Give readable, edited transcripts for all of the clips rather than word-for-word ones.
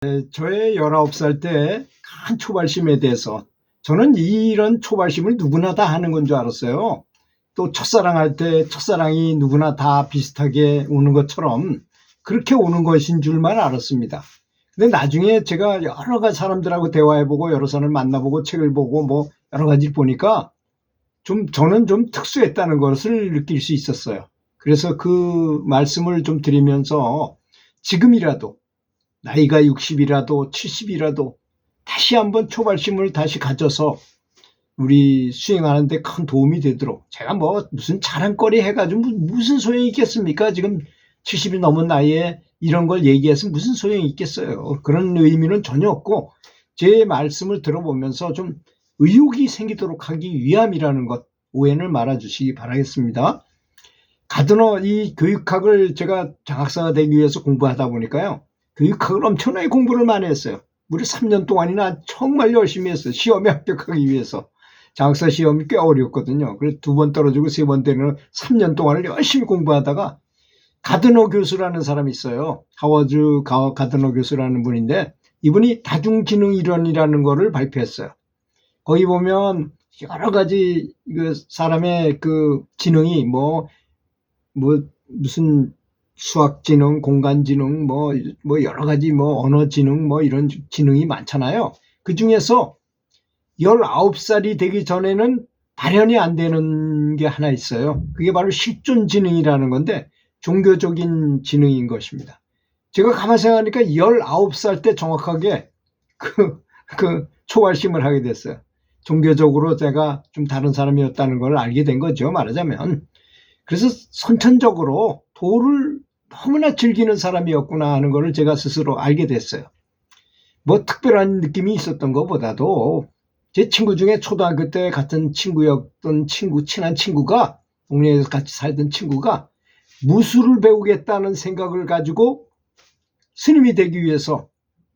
저의 19살 때 큰 초발심에 대해서 저는 이런 초발심을 누구나 다 하는 건 줄 알았어요. 또 첫사랑할 때 첫사랑이 누구나 다 비슷하게 오는 것처럼 그렇게 오는 것인 줄만 알았습니다. 근데 나중에 제가 여러 가지 사람들하고 대화해보고 여러 사람을 만나보고 책을 보고 뭐 여러 가지 보니까 저는 좀 특수했다는 것을 느낄 수 있었어요. 그래서 그 말씀을 좀 드리면서 지금이라도 나이가 60이라도 70이라도 다시 한번 초발심을 다시 가져서 우리 수행하는 데 큰 도움이 되도록, 제가 뭐 무슨 자랑거리 해가지고 무슨 소용이 있겠습니까? 지금 70이 넘은 나이에 이런 걸 얘기해서 무슨 소용이 있겠어요. 그런 의미는 전혀 없고, 제 말씀을 들어보면서 좀 의욕이 생기도록 하기 위함이라는 것, 오해를 말아주시기 바라겠습니다. 가드너 이 교육학을 제가 장학사가 되기 위해서 공부하다 보니까요, 교육학을 엄청나게 공부를 많이 했어요. 무려 3년 동안이나 정말 열심히 했어요. 시험에 합격하기 위해서. 장학사 시험이 꽤 어려웠거든요. 그래서 2번 떨어지고 3번 때는 3년 동안을 열심히 공부하다가 가드너 교수라는 사람이 있어요. 하워드 가드너 교수라는 분인데, 이분이 다중지능 이론이라는 거를 발표했어요. 거기 보면 여러 가지 그 사람의 그 지능이 무슨 수학지능, 공간지능, 뭐 여러 가지 언어지능, 이런 지능이 많잖아요. 그 중에서 19살이 되기 전에는 발현이 안 되는 게 하나 있어요. 그게 바로 실존지능이라는 건데, 종교적인 지능인 것입니다. 제가 가만히 생각하니까 19살 때 정확하게 그 초발심을 하게 됐어요. 종교적으로 제가 좀 다른 사람이었다는 걸 알게 된 거죠, 말하자면. 그래서 선천적으로 도를 너무나 즐기는 사람이었구나 하는 것을 제가 스스로 알게 됐어요. 뭐 특별한 느낌이 있었던 것보다도 제 친구 중에 초등학교 때 같은 친구였던 친한 친구가, 동네에서 같이 살던 친구가 무술을 배우겠다는 생각을 가지고 스님이 되기 위해서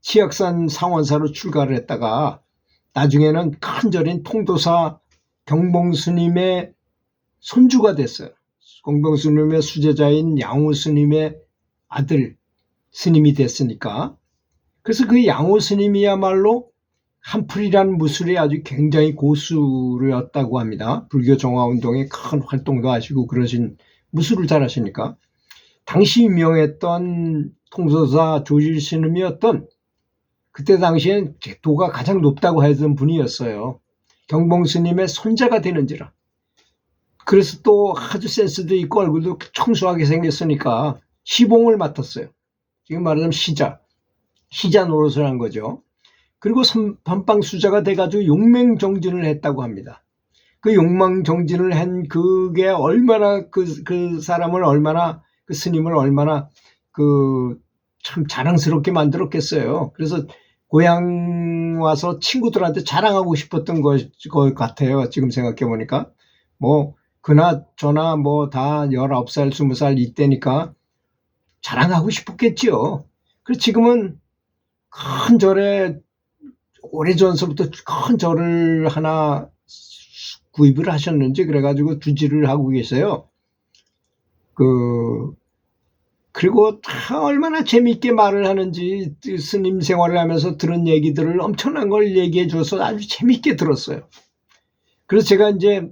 치악산 상원사로 출가를 했다가 나중에는 큰 절인 통도사 경봉스님의 손주가 됐어요. 경봉스님의 수제자인 양호 스님의 아들 스님이 됐으니까. 그래서 그 양호 스님이야말로 한풀이라는 무술에 아주 굉장히 고수였다고 합니다. 불교 정화운동에 큰 활동도 하시고 그러신, 무술을 잘하시니까. 당시 유명했던 통도사 조실 스님이었던, 그때 당시엔 도가 가장 높다고 하던 분이었어요. 경봉스님의 손자가 되는지라. 그래서 또 아주 센스도 있고 얼굴도 청소하게 생겼으니까 시봉을 맡았어요. 지금 말하자면 시자 노릇을 한 거죠. 그리고 선방수자가 돼가지고 용맹정진을 했다고 합니다. 그 용맹정진을 한 그게 얼마나 그 사람을 얼마나, 그 스님을 얼마나 참 자랑스럽게 만들었겠어요. 그래서 고향 와서 친구들한테 자랑하고 싶었던 것 같아요. 지금 생각해 보니까. 그나저나 다 19살, 20살 이때니까 자랑하고 싶었겠지요. 그래서 지금은 큰 절에, 오래전서부터 큰 절을 하나 구입을 하셨는지 그래가지고 주지를 하고 계세요. 그리고 얼마나 재미있게 말을 하는지, 스님 생활을 하면서 들은 얘기들을 엄청난 걸 얘기해 줘서 아주 재미있게 들었어요. 그래서 제가 이제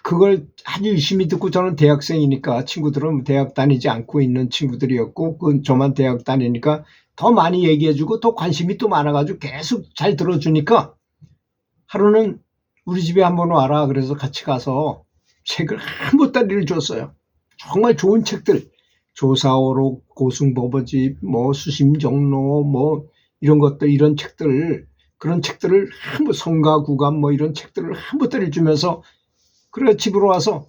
그걸 아주 유심히 듣고, 저는 대학생이니까 친구들은 대학 다니지 않고 있는 친구들이었고, 저만 대학 다니니까 더 많이 얘기해주고 더 관심이 또 많아가지고 계속 잘 들어주니까 하루는 우리 집에 한번 와라 그래서 같이 가서 책을 한 보따리를 줬어요. 정말 좋은 책들, 조사오록, 고승법어집, 수심정로, 이런 것들, 이런 책들, 그런 책들을 성가구감 이런 책들을 한 보따리를 주면서, 그래 집으로 와서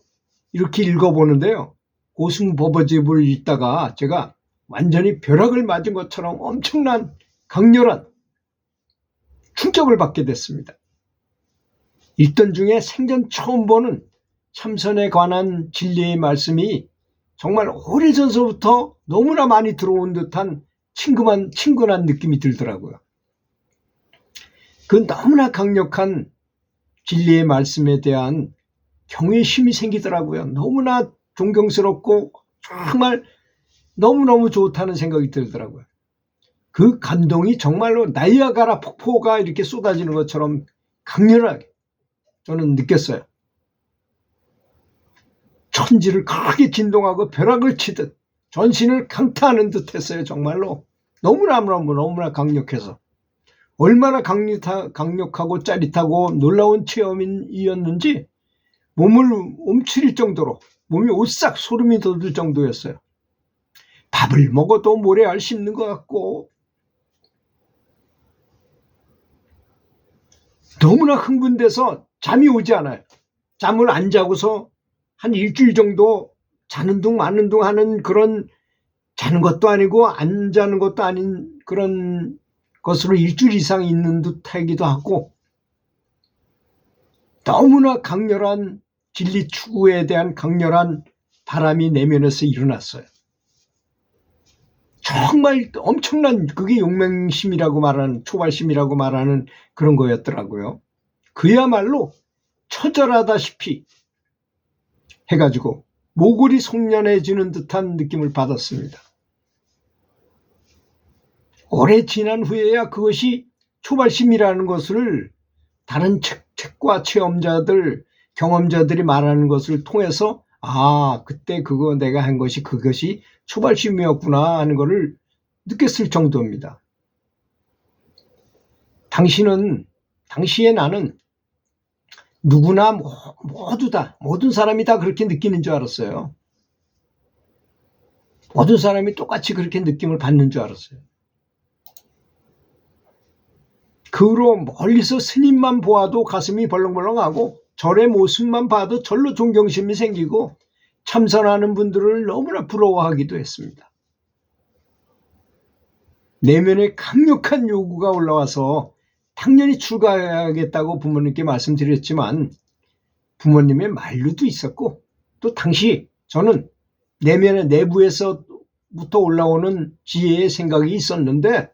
이렇게 읽어보는데요. 고승법어집을 읽다가 제가 완전히 벼락을 맞은 것처럼 엄청난 강렬한 충격을 받게 됐습니다. 읽던 중에 생전 처음 보는 참선에 관한 진리의 말씀이 정말 오래전서부터 너무나 많이 들어온 듯한 친근한 느낌이 들더라고요. 그 너무나 강력한 진리의 말씀에 대한 경외심이 생기더라고요. 너무나 존경스럽고 정말 너무너무 좋다는 생각이 들더라고요. 그 감동이 정말로 나이아가라 폭포가 이렇게 쏟아지는 것처럼 강렬하게 저는 느꼈어요. 천지를 크게 진동하고 벼락을 치듯 전신을 강타하는 듯 했어요. 정말로 너무나 강력해서 얼마나 강력하고 짜릿하고 놀라운 체험이었는지 몸을 움츠릴 정도로 몸이 오싹 소름이 돋을 정도였어요. 밥을 먹어도 모래알 씹는 것 같고 너무나 흥분돼서 잠이 오지 않아요. 잠을 안 자고서 한 일주일 정도 자는 둥 마는 둥 하는 그런, 자는 것도 아니고 안 자는 것도 아닌 그런 것으로 일주일 이상 있는 듯하기도 하고, 너무나 강렬한 진리 추구에 대한 강렬한 바람이 내면에서 일어났어요. 정말 엄청난, 그게 용맹심이라고 말하는, 초발심이라고 말하는 그런 거였더라고요. 그야말로 처절하다시피 해가지고 모골이 송연해지는 듯한 느낌을 받았습니다. 오래 지난 후에야 그것이 초발심이라는 것을 다른 책과 체험자들, 경험자들이 말하는 것을 통해서 그때 그거 내가 한 것이 그것이 초발심이었구나 하는 것을 느꼈을 정도입니다. 당시에 나는 누구나 모두 다, 모든 사람이 다 그렇게 느끼는 줄 알았어요. 모든 사람이 똑같이 그렇게 느낌을 받는 줄 알았어요. 그 후로 멀리서 스님만 보아도 가슴이 벌렁벌렁하고 절의 모습만 봐도 절로 존경심이 생기고 참선하는 분들을 너무나 부러워하기도 했습니다. 내면에 강력한 요구가 올라와서 당연히 출가해야겠다고 부모님께 말씀드렸지만 부모님의 만류도 있었고, 또 당시 저는 내부에서부터 올라오는 지혜의 생각이 있었는데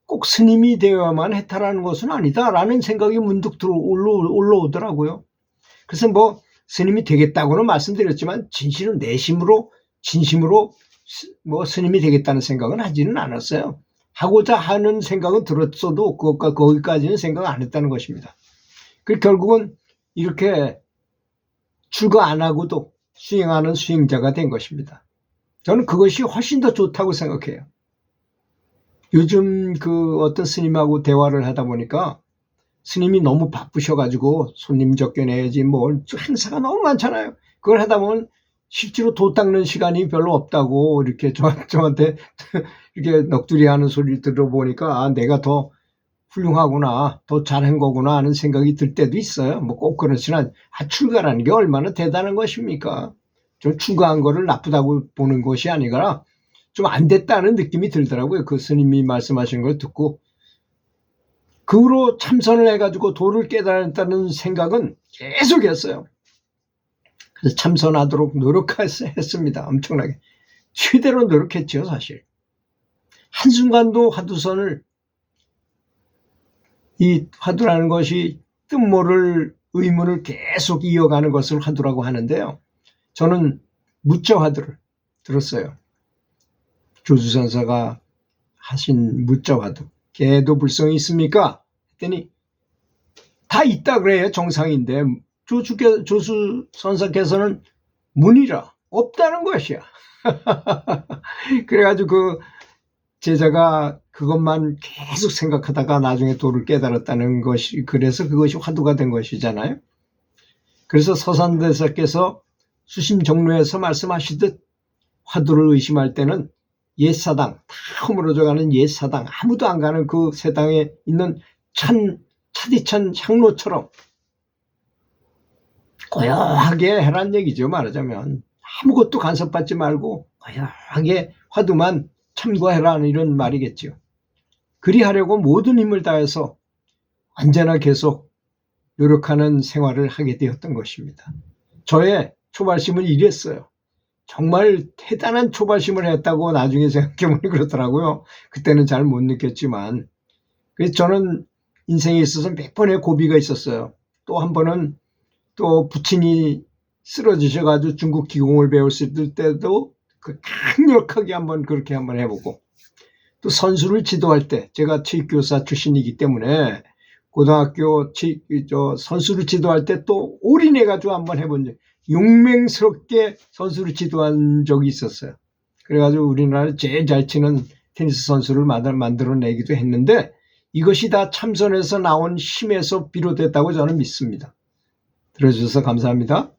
꼭 스님이 되어야만 해탈하는 것은 아니다라는 생각이 문득 올라오더라고요. 그래서 스님이 되겠다고는 말씀드렸지만 진심으로 스님이 되겠다는 생각은 하지는 않았어요. 하고자 하는 생각은 들었어도 거기까지는 생각 안 했다는 것입니다. 그 결국은 이렇게 출가 안 하고도 수행하는 수행자가 된 것입니다. 저는 그것이 훨씬 더 좋다고 생각해요. 요즘 어떤 스님하고 대화를 하다 보니까 스님이 너무 바쁘셔가지고 손님 적게내야지 행사가 너무 많잖아요. 그걸 하다 보면 실제로 도 닦는 시간이 별로 없다고 이렇게 저한테 이렇게 넋두리하는 소리를 들어보니까 내가 더 훌륭하구나, 더 잘한 거구나 하는 생각이 들 때도 있어요. 꼭 그렇지는 출가라는 게 얼마나 대단한 것입니까? 좀 출가한 거를 나쁘다고 보는 것이 아니라 좀 안 됐다는 느낌이 들더라고요. 그 스님이 말씀하신 걸 듣고. 그 후로 참선을 해가지고 도를 깨달았다는 생각은 계속 했어요. 그래서 참선하도록 노력했습니다. 엄청나게. 최대로 노력했죠, 사실. 한순간도 이 화두라는 것이 뜻모를 의문을 계속 이어가는 것을 화두라고 하는데요. 저는 무자화두를 들었어요. 조수선사가 하신 무자화두. 개도 불성이 있습니까? 했더니 다 있다 그래요. 정상인데 조수선사께서는 문이라 없다는 것이야. 그래가지고 그 제자가 그것만 계속 생각하다가 나중에 도를 깨달았다는 것이, 그래서 그것이 화두가 된 것이잖아요. 그래서 서산대사께서 수심정로에서 말씀하시듯 화두를 의심할 때는 옛사당, 다 허물어져가는 옛사당, 아무도 안 가는 그 세당에 있는 차디찬 향로처럼 고요하게 해란 얘기죠. 말하자면 아무것도 간섭받지 말고 고요하게 화두만 참고해라는 이런 말이겠죠. 그리하려고 모든 힘을 다해서 언제나 계속 노력하는 생활을 하게 되었던 것입니다. 저의 초발심은 이랬어요. 정말 대단한 초발심을 했다고 나중에 생각해보니 그렇더라고요. 그때는 잘 못 느꼈지만. 그래서 저는 인생에 있어서 몇 번의 고비가 있었어요. 또 한 번은 또 부친이 쓰러지셔가지고 중국 기공을 배웠을 때도 강력하게 그렇게 한번 해보고, 또 선수를 지도할 때 제가 체육교사 출신이기 때문에 고등학교 선수를 지도할 때 또 올인해가지고 한번 해본 적, 용맹스럽게 선수를 지도한 적이 있었어요. 그래가지고 우리나라 제일 잘 치는 테니스 선수를 만들어내기도 했는데 이것이 다 참선에서 나온 힘에서 비롯됐다고 저는 믿습니다. 들어주셔서 감사합니다.